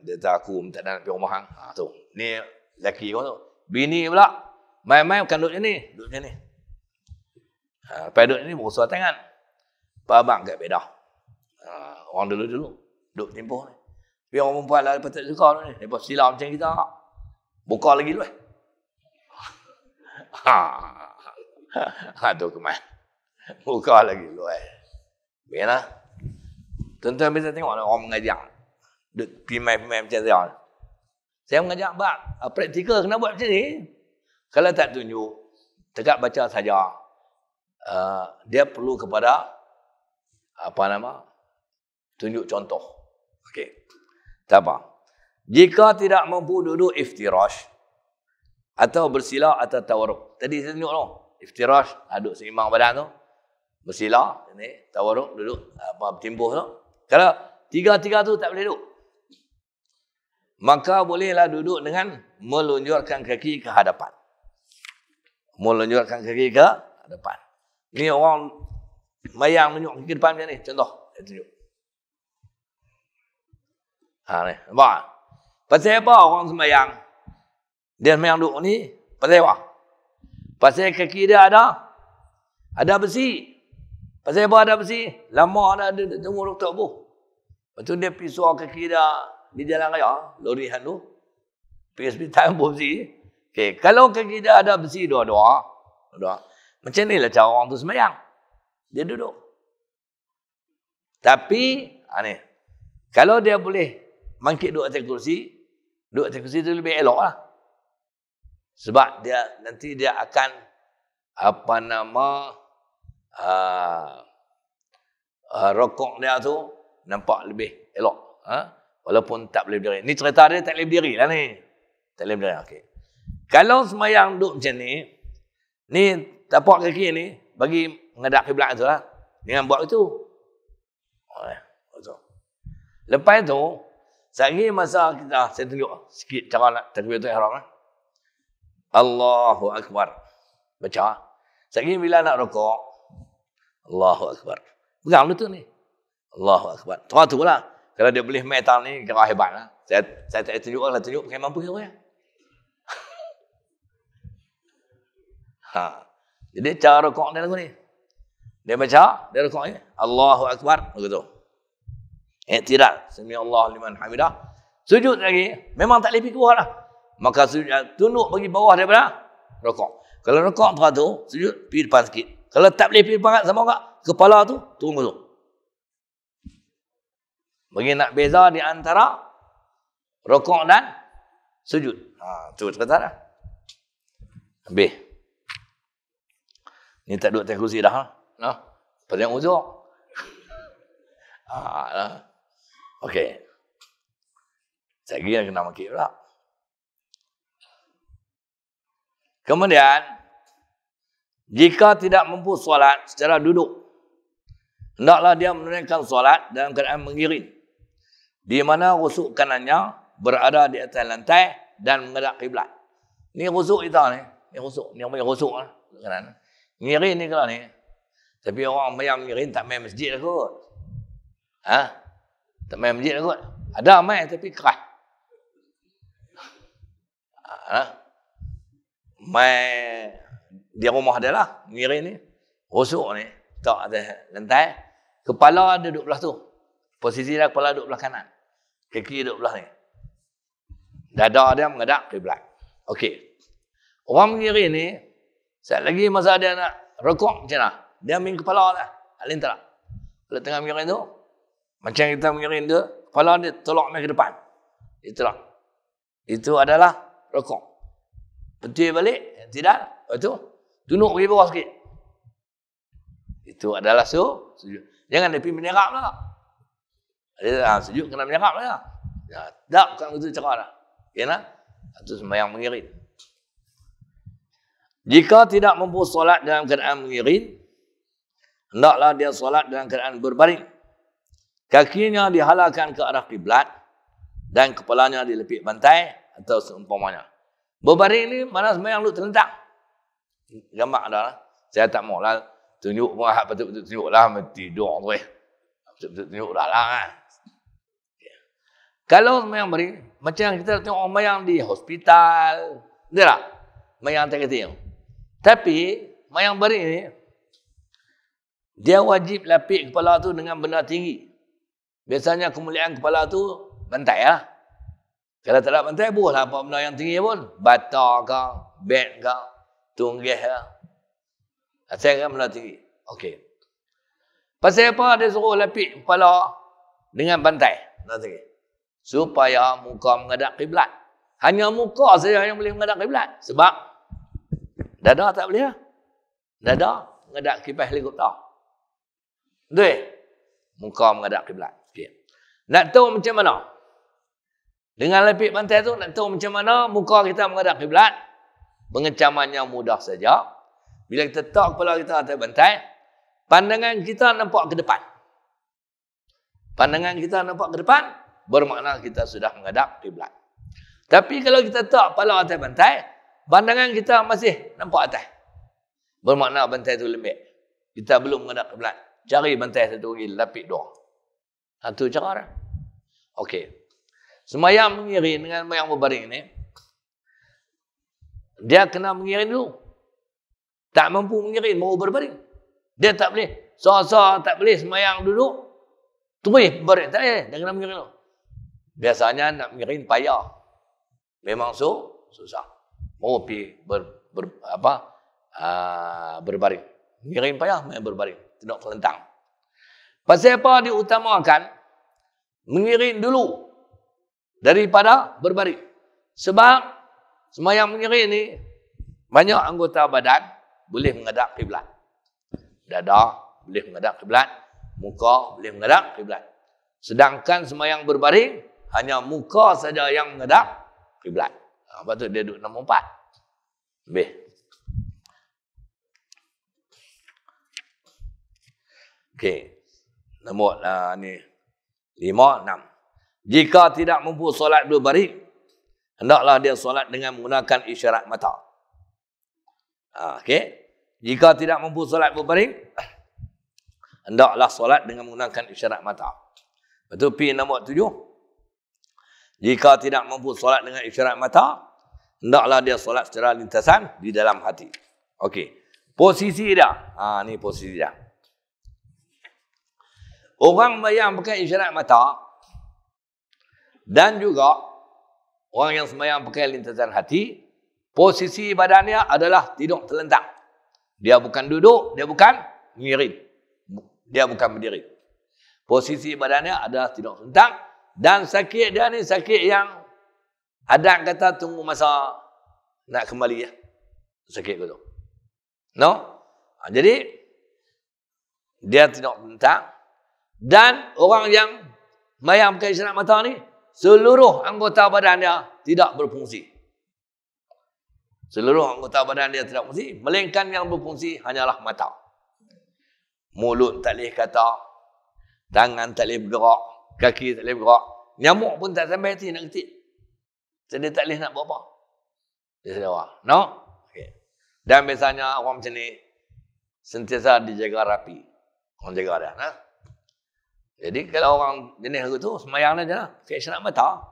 Dia tak aku minta nak pergi rumah hang. Tu. Ni lelaki kau tu. Bini pula, main-main bukan duduk macam ni. Duduk macam ni. Lepas duduk ni, berusaha tangan. Pak abang kat beda. Orang dulu-dulu. Duduk timpuh ni. Tapi orang perempuan lah, lepas tak suka tu ni. Lepas silau macam kita. Buka lagi dulu. Tu kemana. Buka lagi dulu. Biarlah. Tuan-tuan bisa tengok orang mengajar. Pimai-pimai macam saya. Saya mengajar, praktikal kena buat macam ni. Kalau tak tunjuk, tegak baca saja. Dia perlu kepada tunjuk contoh. Okey. Tak apa. Jika tidak mampu duduk iftirash atau bersila atau tawarruk. Tadi saya tunjuk tu. Iftirash, duduk seimbang badan tu. Bersila, ni tawarruk duduk bertimbuh tu. Kalau tiga-tiga tu tak boleh duduk. Maka bolehlah duduk dengan melunjurkan kaki ke hadapan. Melunjurkan kaki ke hadapan. Ni orang mayang tunjuk kaki depan macam ni. Contoh, saya tunjuk. Ni, nampak? Pasal apa orang sembahyang? Dia sembahyang duduk ni, pasal apa? Pasal kaki dia ada besi. Pasal apa ada besi? Lama dah ada tunggu Dr. Abu. Lepas tu dia pergi suar kaki dia di jalan raya, lori handu. Pergi hospital ambil besi. Okay. Kalau kaki dia ada besi dua-dua. Macam ni lah cara orang tu sembahyang. Dia duduk. Tapi, ni. Kalau dia boleh bangkit duduk atas kursi, duduk atas kursi tu lebih elok lah. Sebab nanti dia akan, rokok dia tu nampak lebih elok. Walaupun tak boleh berdiri. Ni cerita dia tak boleh berdiri lah ni. Tak boleh berdiri. Okay. Kalau semayang duduk macam ni tapak kaki ni, bagi menghadap kiblat tu lah. Dengan buat itu. Lepas tu, sehari masa saya tunjuk sikit cara nak takbiratul ihram lah. Allahu Akbar. Baca. Sehari bila nak rokok, Allahu Akbar. Pegang lutut ni. Allahu Akbar. Tu lah. Kalau dia boleh metal ni, kira hebat lah. Saya tak tunjuk lah. Tunjuk pakai mampu ke orang. Jadi cara rokok dia lagu ni. Dia baca, dia rukuk ni, Allahu Akbar, begitu. I'tidal, sami Allah liman hamidah. Sujud lagi, memang tak boleh pergi bawah lah. Maka sujud, tunduk bagi bawah daripada rukuk. Kalau rukuk teratur, sujud, pergi depan sikit. Kalau tak boleh pergi depan sama enggak, kepala tu, turun tu. Bagi nak beza di antara rukuk dan sujud. Tu kata dah. Habis. Ni tak duduk atas kursi dah. Pasal uzur. Okey. Saya kira kena makik pula. Kemudian, jika tidak mampu solat secara duduk, hendaklah dia menunaikan solat dalam keadaan mengiring, di mana rusuk kanannya berada di atas lantai dan menghadap kiblat. Ni rusuk kita ni. Ni rusuk. Ni orang rusuk lah. Kanan. Ngiring ni kalau ni. Tapi orang yang ngiring tak main masjid lah kot. Tak main masjid lah kot. Ada main tapi keras. Main di rumah dia lah. Ngiring ni. Rusuk ni. Tak ada lantai. Kepala dia duduk belah tu. Posisi dia kepala duduk belah kanan. Kaki duduk belah ni. Dada dia menghadap kiblat. Okey. Orang mengiring ni, saat lagi masa dia nak rukuk macam mana? Dia ambil kepala dah. Alin tak? Kalau tengah mengiring tu, macam kita mengiring tu, kepala dia tolak main ke depan. Itulah. Itu adalah rukuk. Betul balik, tidak? Lepas tu, tunduk pergi bawah sikit. Itu adalah sujud. Jangan dia pergi menyerap lah. Sujud kena menyerap lah. Tak, bukan itu cara dah. Kena? Itu sembahyang mengiring. Jika tidak mampu solat dalam keadaan mengiring, hendaklah dia solat dalam keadaan berbaring. Kakinya dihalalkan ke arah kiblat dan kepalanya dilepik bantai atau seumpamanya. Berbaring ni mana sembahyang lu terlentang. Gambar dah lah. Saya tak mau lah tunjuk pun patut-patut tunjuk lah tidur tu Patut-patut tunjuk dah lah kan. Kalau sembahyang baring, macam kita tengok orang sembahyang di hospital, betul tak? Sembahyang kecil. Tapi, sembahyang baring ni, dia wajib lapik kepala tu dengan benda tinggi. Biasanya kemuliaan kepala tu bantai lah. Kalau tak ada bantai, bolehlah apa benda yang tinggi pun. Bata ke, bed ke, tunggih ke. Saya kan benda tinggi. Okey. Pasal apa dia suruh lapik kepala dengan bantai? Benda tinggi. Supaya muka menghadap kiblat. Hanya muka saja yang boleh menghadap kiblat. Sebab dada tak boleh lah. Dada menghadap kipas helikopter. Betul? Muka menghadap kiblat. Okay. Nak tahu macam mana? Dengan lapik bantai tu, nak tahu macam mana muka kita menghadap kiblat? Pengecamannya mudah saja. Bila kita letak kepala kita atas bantai, pandangan kita nampak ke depan. Pandangan kita nampak ke depan, bermakna kita sudah menghadap kiblat. Tapi kalau kita letak kepala atas bantai, pandangan kita masih nampak atas. Bermakna bantai itu lembek. Kita belum menghadap kiblat. Cari bantai satu lagi, lapik dua. Satu cara dah. Okey. Sembahyang mengiring dengan sembahyang berbaring ni, dia kena mengiring dulu. Tak mampu mengiring, baru berbaring. Dia tak boleh. So-so tak boleh sembahyang dulu, terus berbaring. Tak boleh, dia kena mengiring dulu. Biasanya nak mengiring payah. Memang susah. Mau pergi berbaring. Mengiring payah, main berbaring. Tidak terlentang. Pasal apa diutamakan mengiring dulu daripada berbaring? Sebab sembahyang mengiring ni banyak anggota badan boleh menghadap kiblat. Dada boleh menghadap kiblat, muka boleh menghadap kiblat. Sedangkan sembahyang berbaring hanya muka saja yang menghadap kiblat. Lepas tu dia duduk nombor 4. Lebih. Okey. Nombor ni 5, 6. Jika tidak mampu solat berbaring, hendaklah dia solat dengan menggunakan isyarat mata. Okey. Jika tidak mampu solat berbaring, hendaklah solat dengan menggunakan isyarat mata. Betul P nombor 7. Jika tidak mampu solat dengan isyarat mata, hendaklah dia solat secara lintasan di dalam hati. Okey. Posisi dia. Ni posisi dia. orang sembahyang pakai isyarat mata dan juga orang yang sembahyang pakai lintasan hati, posisi badannya adalah tidur terlentang. Dia bukan duduk, dia bukan mengiring. Dia bukan berdiri. Posisi badannya adalah tidur terlentang dan sakit dia ni sakit yang adat kata tunggu masa nak kembali ya. Sakit gitu. No? Jadi dia tidur terlentang dan orang yang sembahyang pakai isyarat mata ni seluruh anggota badan dia tidak berfungsi. Seluruh anggota badan dia tidak berfungsi, melainkan yang berfungsi hanyalah mata. Mulut tak boleh kata, tangan tak boleh bergerak, kaki tak boleh bergerak, nyamuk pun tak sampai hati nak ketik. Jadi tak boleh nak buat apa. Dia sedar. No? Okay. Dan biasanya orang macam ni sentiasa dijaga rapi. Orang jaga dia. Nah? Jadi kalau orang jenis tu sembahyang dia lah, pakai isyarat mata.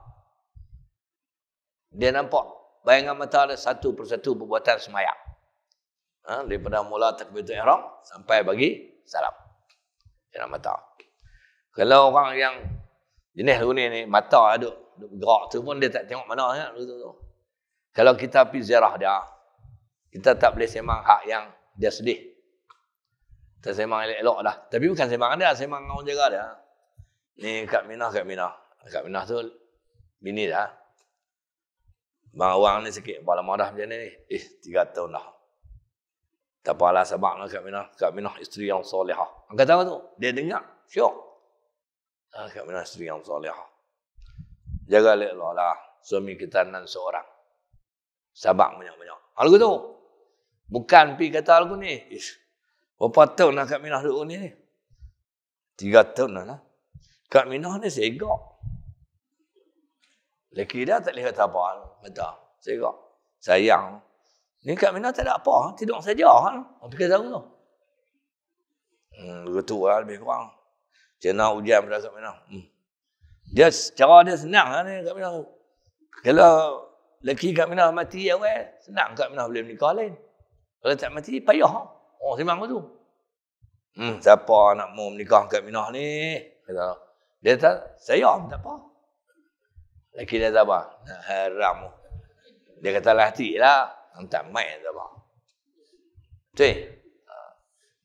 Dia nampak bayangan mata dia satu persatu perbuatan sembahyang. Daripada mula takbiratul ihram sampai bagi salam. Isyarat mata. Kalau orang yang jenis ni mata duk bergerak tu pun dia tak tengok mana tu. Kalau kita pergi ziarah dia, kita tak boleh sembang hak yang dia sedih. Kita sembang elok-elok dah. Tapi bukan sembang dia, sembang orang jaga dia. Ni Kak Minah. Kak Minah tu bini dah. Bang orang ni sikit, berapa lama dah macam ni? 3 tahun dah. Tak apalah sabaklah Kak Minah. Kak Minah isteri yang solehah. Angkat tahu tu? Dia dengar, syok. Kak Minah isteri yang solehah. Jaga elok lah. Suami kita nan seorang. Sabak banyak-banyak. Hal tu. Bukan pergi kata aku ni. Berapa tahun lah Kak Minah duduk ni? 3 tahun lah. Kak Minah ni segak. Lelaki dia tak boleh kata apa. Betul. Segak. Sayang. Ni Kak Minah tak ada apa. Tidur saja. Apa kata aku tu? Begitu lah lebih kurang. Cina ujian pada Kak Minah. Dia cara dia senang lah ni Kak Minah. Kalau lelaki Kak Minah mati awal, senang Kak Minah boleh menikah lain. Kalau tak mati, payah. Oh, sembang tu. Siapa nak mau menikah Kak Minah ni? Kata, dia tak, saya tak apa. Lelaki dia tak apa. Haram. Dia kata hati lah. Tak main tak apa.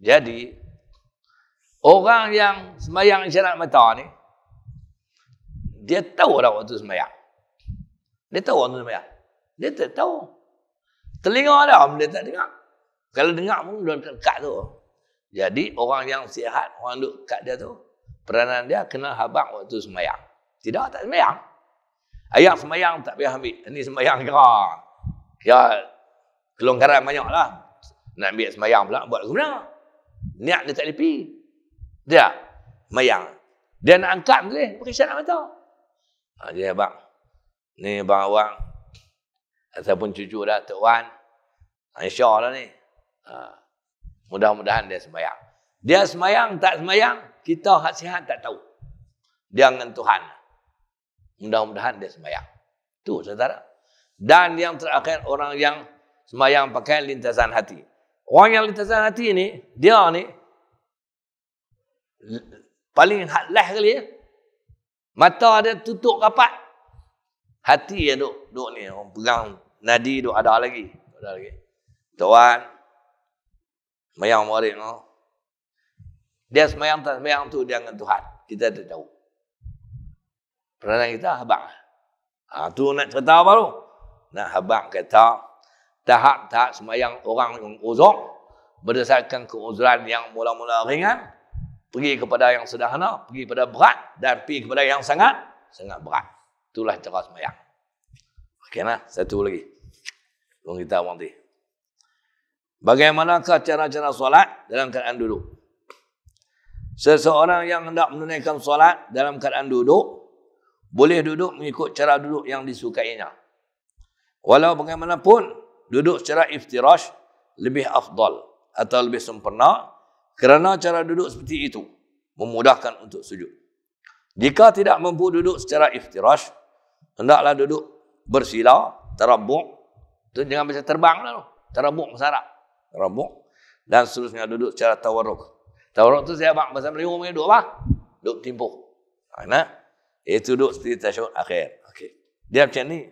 Jadi, orang yang sembahyang isyarat mata ni, dia tahu dah waktu sembahyang. Dia tahu waktu sembahyang. Dia tak tahu. Telinga dia, dia tak dengar. Kalau dengar pun belum dekat tu. Jadi orang yang sihat, orang duduk kat dia tu, peranan dia kena habaq waktu sembahyang. Tidak, tak sembahyang. Ayat sembahyang tak payah ambil. Ini sembahyang kira kelonggaran banyak lah. Nak ambil sembahyang pula, buat ke mana? Niat dia tak boleh pergi. Dia, sembahyang. Dia nak angkat boleh, pakai syarat mata. Dia abang, ni abang awak, ataupun cucu dah, Tok Wan, Aisyah lah ni. Mudah-mudahan dia sembahyang. Dia sembahyang, tak sembahyang, kita hak sihat tak tahu. Dia dengan Tuhan. Mudah-mudahan dia sembahyang. Tu saudara. Dan yang terakhir, orang yang sembahyang pakai lintasan hati. Orang yang lintasan hati ni, dia ni, paling last kali ya. Mata dia tutup rapat. Hati dia duk ni. Orang pegang nadi duk ada lagi. Tuan, sembahyang murid no. Dia sembahyang tak sembahyang tu dia dengan Tuhan. Kita tak tahu. Peranan kita habaq. Tu nak cerita apa tu? Nak habaq kata tahap-tahap sembahyang orang yang uzur berdasarkan keuzuran yang mula-mula ringan, pergi kepada yang sederhana, pergi kepada berat dan pergi kepada yang sangat berat. Itulah cara sembahyang. Okeylah, satu lagi. Tolong kita nanti. Bagaimanakah cara-cara solat dalam keadaan duduk? Seseorang yang hendak menunaikan solat dalam keadaan duduk, boleh duduk mengikut cara duduk yang disukainya. Walau bagaimanapun, duduk secara iftirash lebih afdal atau lebih sempurna kerana cara duduk seperti itu memudahkan untuk sujud. Jika tidak mampu duduk secara iftirash, hendaklah duduk bersila, tarabuk. Itu jangan macam terbang lah. Tarabuk masyarakat. Tarabuk. Dan seterusnya duduk secara tawarruk. Tawarruk tu saya abang bahasa Melayu punya duduk apa? duduk timpuh. Nah, itu duduk seperti tasyahud akhir. Okey. Dia macam ni.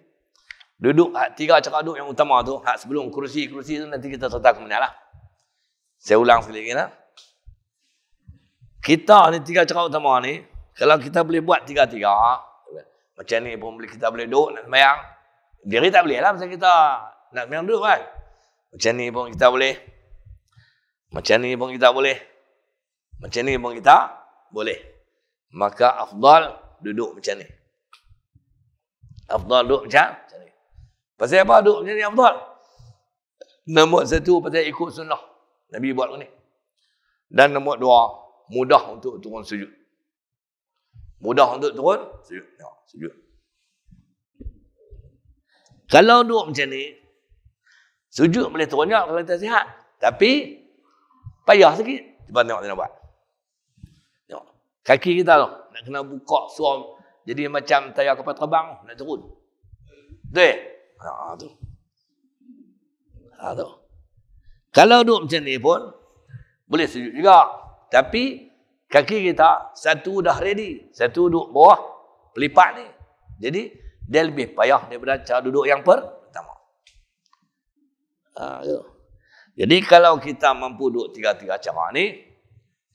Duduk tiga cara duduk yang utama tu, hak sebelum kursi-kursi tu nanti kita serta kemudian lah. Saya ulang sekali lagi nah. Kita ni tiga cara utama ni, kalau kita boleh buat tiga-tiga, macam ni pun kita boleh duduk nak sembahyang. Diri tak boleh lah pasal kita nak sembahyang duduk kan. Macam ni pun kita boleh. Macam ni pun kita boleh. Macam ni pun kita boleh. Maka afdal duduk macam ni. Afdal duduk macam ni. Pasal apa duduk macam ni afdal? Nombor satu, pasal ikut sunnah. Nabi buat ni. Dan nombor dua, mudah untuk turun sujud. Mudah untuk turun sujud. Ya, sujud. Kalau duduk macam ni, sujud boleh turun juga kalau kita sihat. Tapi, payah sikit. Cuba tengok nak buat. Tengok. Kaki kita tu, nak kena buka suam. Jadi macam tayar kapal terbang, nak turun. Betul? Tu. Tu. Kalau duduk macam ni pun, boleh sujud juga. Tapi, kaki kita, satu dah ready. Satu duduk bawah, pelipat ni. Jadi, dia lebih payah daripada cara duduk yang pertama. Jadi, kalau kita mampu duduk tiga-tiga cara ni,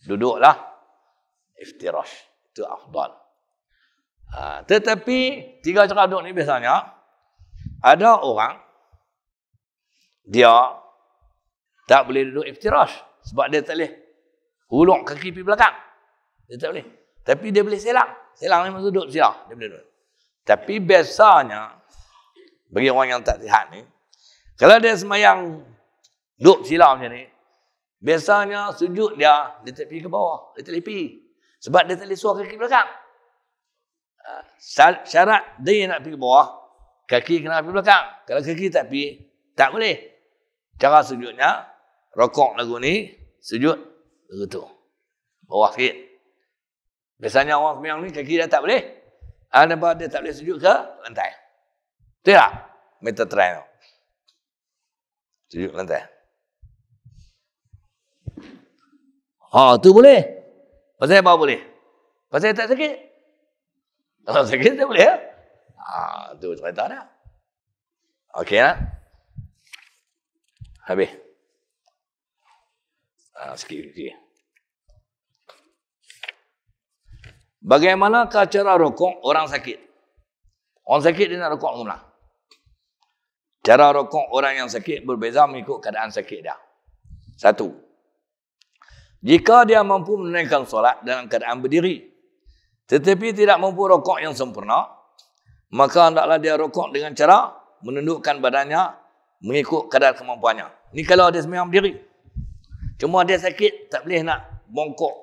duduklah iftirash. Itu afdal. Tetapi, tiga cara duduk ni biasanya, ada orang, dia tak boleh duduk iftirash. Sebab dia tak boleh huluk kaki pergi belakang. Dia tak boleh. Tapi dia boleh selang. Selang ni maksud duduk silang. Dia boleh duduk. Tapi biasanya, bagi orang yang tak sihat ni, kalau dia semayang duduk silang macam ni, biasanya sujud dia tak pergi ke bawah. Dia tak boleh pergi. Sebab dia tak boleh suar kaki belakang. Syarat dia nak pergi ke bawah, kaki kena pergi belakang. Kalau kaki tak pergi, tak boleh. Cara sujudnya, rokok lagu ni, sujud begitu. Bawah sikit. Biasanya orang sembahyang ni kaki dia tak boleh. Nampak dia tak boleh sujud ke lantai. Betul tak? Kita try. Sujud lantai. Tu boleh. Pasal apa boleh? Pasal tak sakit. Kalau sakit tak boleh. Tu cerita dah. Okey lah. Habis. Sikit. Bagaimanakah cara rokok orang sakit? Orang sakit dia nak rokok ke mana? Cara rokok orang yang sakit berbeza mengikut keadaan sakit dia. Satu, jika dia mampu menunaikan solat dalam keadaan berdiri, tetapi tidak mampu rokok yang sempurna, maka hendaklah dia rokok dengan cara menundukkan badannya mengikut kadar kemampuannya. Ini kalau dia sembahyang berdiri. Cuma dia sakit, tak boleh nak bongkok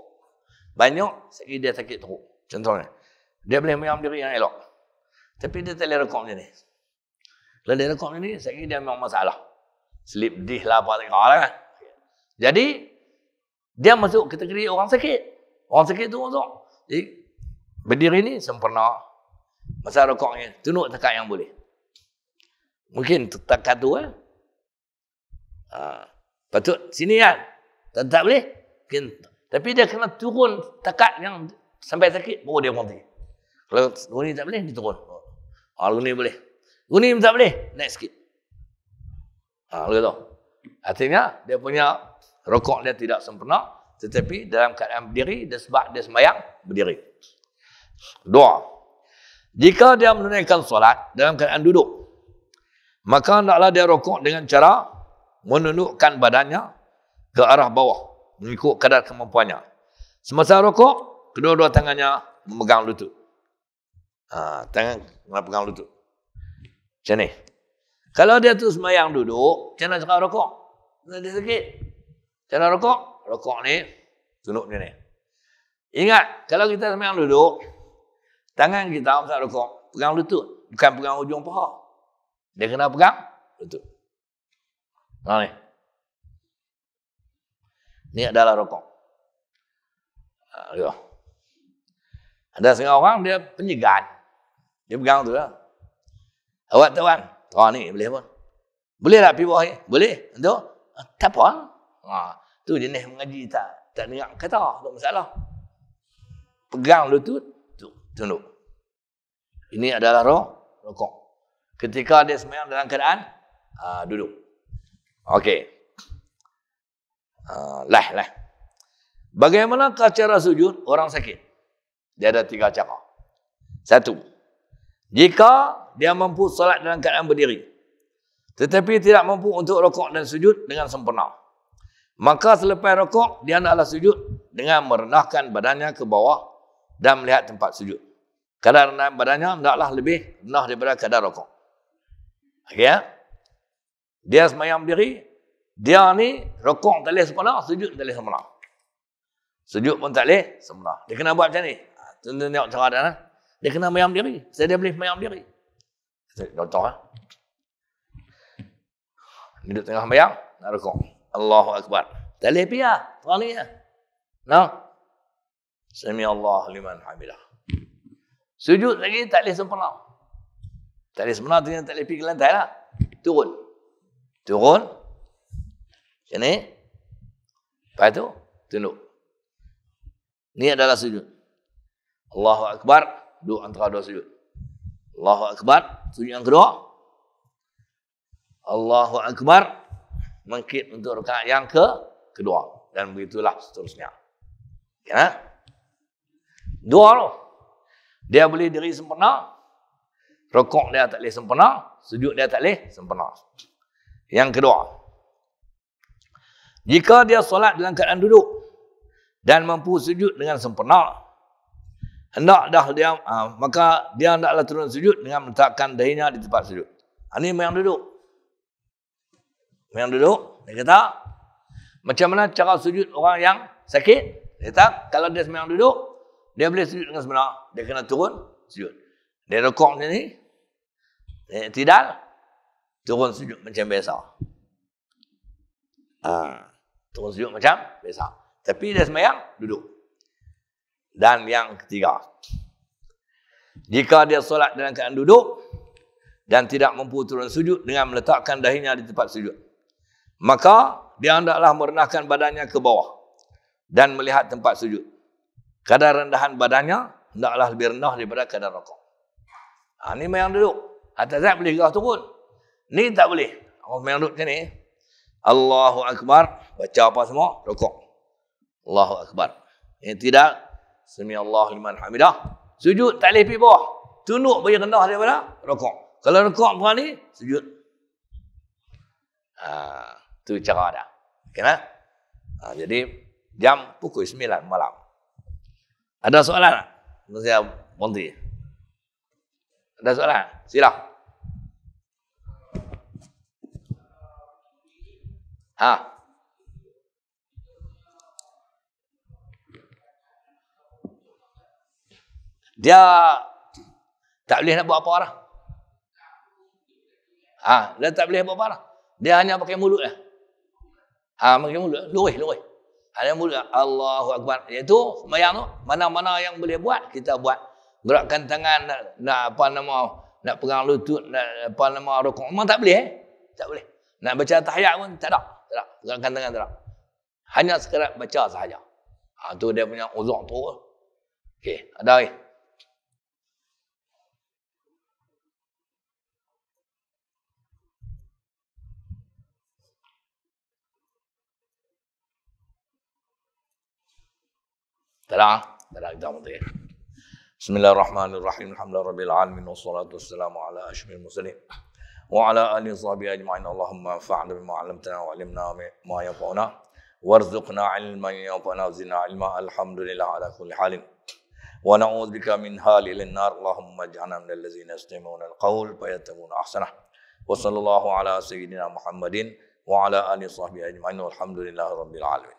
banyak, sekali dia sakit teruk. Contohnya, dia boleh sembahyang berdiri yang elok. Tapi dia tak boleh rokok macam ni. Kalau dia rokok macam ni, sekali dia memang masalah. Slip disc lah, apa tak kan. Jadi, dia masuk kategori orang sakit. Orang sakit tu masuk. Jadi, berdiri ni sempurna. Masa rokoknya, tunduk tekat yang boleh. Mungkin tekat tu kan. Patut sini kan. Tak boleh. Mungkin. Tapi dia kena turun tekat yang sampai sakit, baru dia berhenti. Kalau guni tak boleh, dia turun. Guni boleh. Guni tak boleh, naik sikit. Begitu. Artinya, dia punya rokok dia tidak sempurna, tetapi dalam keadaan berdiri, dia sebab dia sembahyang berdiri. Dua, jika dia menunaikan solat dalam keadaan duduk, maka hendaklah dia rokok dengan cara menundukkan badannya ke arah bawah, mengikut kadar kemampuannya. Semasa rokok, kedua-dua tangannya memegang lutut. Tangan kena pegang lutut. Macam ni. Kalau dia tu sembahyang duduk, macam mana cara rokok? Dia sakit. Cara rokok ni, tunduk macam ni. Ingat, kalau kita sembahyang duduk, tangan kita masa rokok, pegang lutut. Bukan pegang ujung paha. Dia kena pegang lutut. Ni. Ni adalah rokok. Ada setengah orang dia penyegan. Dia pegang tu lah. Awak tahu kan? Ni boleh pun. Boleh tak pergi bawah ni? Boleh. Itu? Tak apa. Tu jenis mengaji tak dengar kata. Tak masalah. pegang lutut, tunduk. Ini adalah rokok. Ketika dia sembahyang dalam keadaan duduk. Okey. Lah. Bagaimanakah cara sujud orang sakit? Dia ada 3 cara. 1. Jika dia mampu solat dalam keadaan berdiri, tetapi tidak mampu untuk rokok dan sujud dengan sempurna, maka selepas rokok, dia hendaklah sujud dengan merendahkan badannya ke bawah dan melihat tempat sujud. Kadar rendah badannya hendaklah lebih rendah daripada kadar rokok. Okey ya? Dia sembahyang berdiri, dia ni rokok tak boleh sempurna, sujud tak boleh sempurna. Sujud pun tak boleh sempurna. Dia kena buat macam ni. Tuan-tuan tengok cara dia. Dia kena sembahyang berdiri. Dia boleh sembahyang berdiri. Contoh duduk tengah sembahyang, nak rokok. Allahu Akbar. Tak boleh piah. Orang ni ya. No. Sami Allah liman hamidah. Sujud lagi tak boleh sempurna. Tak boleh sempurna, tak boleh pergi ke lantai lah. Turun. Macam ni. Lepas tu, tunduk. Ni adalah sujud. Allahu Akbar. Duduk antara 2 sujud. Allahu Akbar. Sujud yang kedua. Allahu Akbar. Mengkit untuk rakaat yang kedua. Dan begitulah seterusnya. Ya? 2 loh. Dia boleh diri sempurna. Rokok dia tak boleh sempurna. Sujud dia tak boleh sempurna. Yang kedua. Jika dia solat dalam keadaan duduk dan mampu sujud dengan sempurna, maka dia hendaklah turun sujud dengan meletakkan dahinya di tempat sujud. Ini yang duduk. Yang duduk, dia kata, macam mana cara sujud orang yang sakit? Dia kata, kalau dia sembahyang duduk, dia boleh sujud dengan sebenar. Dia kena turun sujud. Dia rokok macam ni, tidak, turun sujud macam biasa. Turun sujud macam biasa. Tapi dia sembahyang duduk. Dan yang ketiga, jika dia solat dalam keadaan duduk dan tidak mampu turun sujud dengan meletakkan dahinya di tempat sujud, maka dia hendaklah merendahkan badannya ke bawah dan melihat tempat sujud. Kadar rendahan badannya hendaklah lebih rendah daripada kadar rokok. Ni sembahyang duduk. Atas zat boleh gerah turun. Ni tak boleh. Orang sembahyang duduk macam ni. Allahu Akbar. Baca apa semua? Rokok. Allahu Akbar. Yang tidak, Sami Allah liman hamidah. Sujud tak boleh pergi bawah. Tunduk bagi rendah daripada rokok. Kalau rokok berani, sujud. Itu cara dia. Kena? Jadi, jam pukul 9 malam. Ada soalan tak? Saya berhenti. Ada soalan? Sila. Dia tak boleh nak buat apa dah. Dia tak boleh buat apa dah. Dia hanya pakai mulut lah. Pakai mulut. Lurih. Ada mulut. Allahu Akbar. Iaitu sembahyang tu, mana-mana yang boleh buat, kita buat. Gerakkan tangan, nak pegang lutut, nak rokok. Memang tak boleh. Tak boleh. Nak baca tahiyat pun tak ada. Gerakkan tangan tak ada. Hanya sekadar baca sahaja. Tu dia punya uzur tu. Okey, ada lagi. Tak ada kita mesti. Bismillahirrahmanirrahim. Alhamdulillahirabbil alamin wassalatu wassalamu ala asyrafil mursalin wa ala alihi washabihi ajma'in. Allahumma fa'alna bima 'allamtana wa 'allimna ma yanfa'una warzuqna 'ilman yanfa'una wa zidna 'ilma. Alhamdulillah ala kulli halin. Wa na'udzubika min halil nar. Allahumma ij'alna minal ladzina yastami'una al-qaul fayattabi'una ahsanah. Wa sallallahu ala sayyidina Muhammadin wa ala alihi washabihi ajma'in. Walhamdulillahirabbil alamin.